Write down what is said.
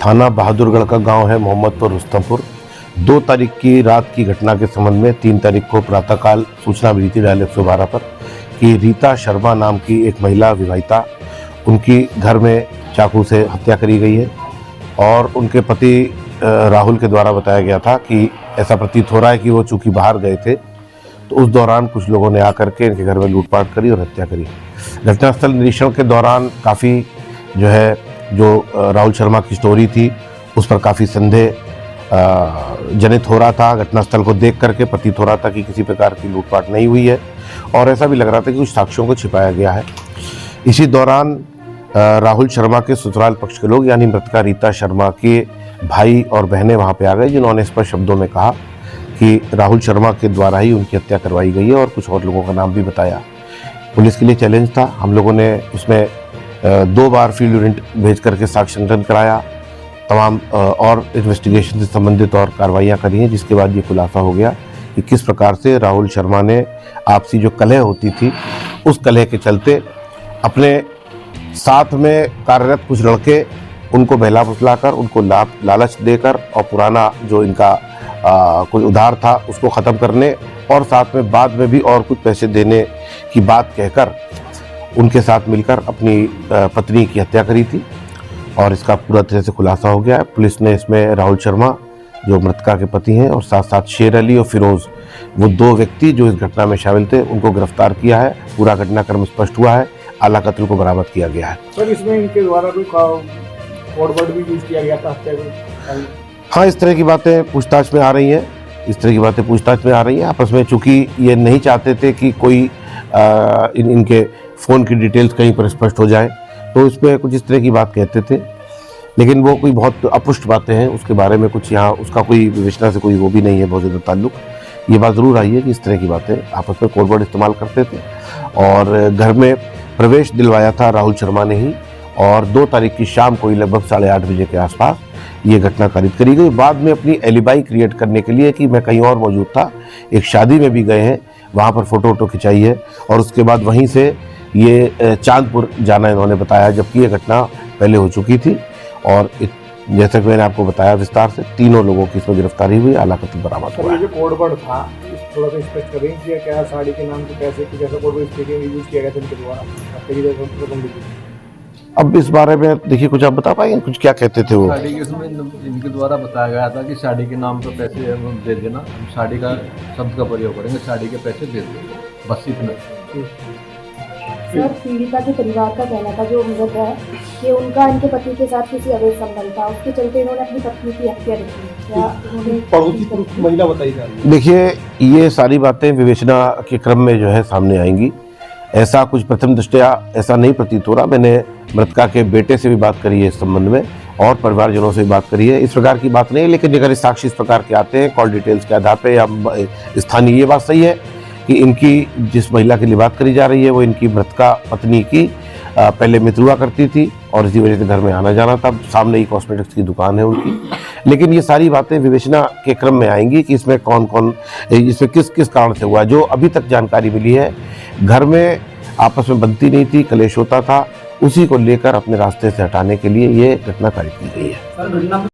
थाना बहादुरगढ़ का गांव है मोहम्मदपुर रुस्तमपुर। 2 तारीख की रात की घटना के संबंध में 3 तारीख को प्रातःकाल सूचना मिली थी डायल 112 पर कि रीता शर्मा नाम की एक महिला विवाहिता, उनकी घर में चाकू से हत्या करी गई है और उनके पति राहुल के द्वारा बताया गया था कि ऐसा प्रतीत हो रहा है कि वो चूंकि बाहर गए थे तो उस दौरान कुछ लोगों ने आकर के इनके घर में लूटपाट करी और हत्या करी। घटनास्थल निरीक्षण के दौरान काफ़ी जो राहुल शर्मा की स्टोरी थी उस पर काफ़ी संदेह जनित हो रहा था। घटनास्थल को देख करके प्रतीत हो रहा था कि किसी प्रकार की लूटपाट नहीं हुई है और ऐसा भी लग रहा था कि कुछ साक्ष्यों को छिपाया गया है। इसी दौरान राहुल शर्मा के ससुराल पक्ष के लोग यानी मृतका रीता शर्मा के भाई और बहनें वहां पे आ गए, जिन्होंने स्पष्ट शब्दों में कहा कि राहुल शर्मा के द्वारा ही उनकी हत्या करवाई गई है और कुछ और लोगों का नाम भी बताया। पुलिस के लिए चैलेंज था। हम लोगों ने उसमें 2 बार फील्ड यूनिट भेज करके साक्ष्य संकलन कराया, तमाम और इन्वेस्टिगेशन से संबंधित और कार्रवाइयाँ करी हैं, जिसके बाद ये खुलासा हो गया कि किस प्रकार से राहुल शर्मा ने आपसी जो कलह होती थी उस कलह के चलते अपने साथ में कार्यरत कुछ लड़के उनको बहला फुसलाकर उनको लालच देकर और पुराना जो इनका कुछ उधार था उसको ख़त्म करने और साथ में बाद में भी और कुछ पैसे देने की बात कहकर उनके साथ मिलकर अपनी पत्नी की हत्या करी थी और इसका पूरा तरह से खुलासा हो गया है। पुलिस ने इसमें राहुल शर्मा जो मृतका के पति हैं और साथ साथ शेर अली और फिरोज़, वो 2 व्यक्ति जो इस घटना में शामिल थे, उनको गिरफ्तार किया है। पूरा घटनाक्रम स्पष्ट हुआ है। आला कत्ल को बरामद किया गया है। सर, इसमें इनके द्वारा कोई कोड वर्ड भी यूज किया गया था हत्या में? हाँ, इस तरह की बातें पूछताछ में आ रही हैं। आपस में चूंकि ये नहीं चाहते थे कि कोई इनके फ़ोन की डिटेल्स कहीं पर स्पष्ट हो जाए, तो इस पर कुछ इस तरह की बात कहते थे, लेकिन वो कोई बहुत अपुष्ट बातें हैं। उसके बारे में कुछ यहाँ उसका कोई विवेचना से कोई वो भी नहीं है बहुत ज़्यादा ताल्लुक। ये बात ज़रूर आई है कि इस तरह की बातें आपस में कोड वर्ड इस्तेमाल करते थे और घर में प्रवेश दिलवाया था राहुल शर्मा ने ही। और 2 तारीख की शाम को लगभग 8:30 बजे के आसपास ये घटना कारित करी गई। बाद में अपनी एलिबाई क्रिएट करने के लिए कि मैं कहीं और मौजूद था, एक शादी में भी गए हैं, वहाँ पर फ़ोटो खिंचाई है और उसके बाद वहीं से ये चांदपुर जाना इन्होंने बताया, जबकि ये घटना पहले हो चुकी थी। और जैसा कि मैंने आपको बताया विस्तार से, 3 लोगों की इसमें गिरफ्तारी हुई, आला कत्ल बरामद हुआ। ये जो कोड वर्ड था थोड़ा सा स्पष्ट करें कि क्या साड़ी के नाम पे पैसे की जैसा कोड वर्ड स्पीकिंग यूज किया गया था इनके द्वारा? अब इस बारे में देखिए, कुछ आप बता पाएंगे कुछ क्या कहते थे वो? साड़ी के उसमें इनके द्वारा बताया गया था कि साड़ी के नाम पर पैसे दे देना, हम साड़ी का शब्द का प्रयोग करेंगे, साड़ी के पैसे दे देंगे, बस इतना। सर, पीड़िता के परिवार का कहना था जो मृत है कि उनका इनके पति के साथ किसी अवैध संबंध था, उसके चलते इन्होंने अपनी पत्नी की हत्या की। महिला बताई जा रही है। देखिए, ये सारी बातें विवेचना के क्रम में जो है सामने आएंगी। ऐसा कुछ प्रथम दृष्टया ऐसा नहीं प्रतीत हो रहा। मैंने मृतका के बेटे से भी बात करी है इस संबंध में और परिवारजनों से भी बात करी है। इस प्रकार की बात नहीं है, लेकिन अगर साक्षी इस प्रकार के आते हैं कॉल डिटेल्स के आधार पे या स्थानीय, ये बात सही है कि इनकी जिस महिला के लिए बात करी जा रही है वो इनकी मृतका पत्नी की पहले मित्र हुआ करती थी और इसी वजह से घर में आना जाना था। सामने ही कॉस्मेटिक्स की दुकान है उनकी। लेकिन ये सारी बातें विवेचना के क्रम में आएंगी कि इसमें कौन इसमें किस कारण से हुआ। जो अभी तक जानकारी मिली है, घर में आपस में बनती नहीं थी, कलेश होता था, उसी को लेकर अपने रास्ते से हटाने के लिए ये घटना कारित की गई है।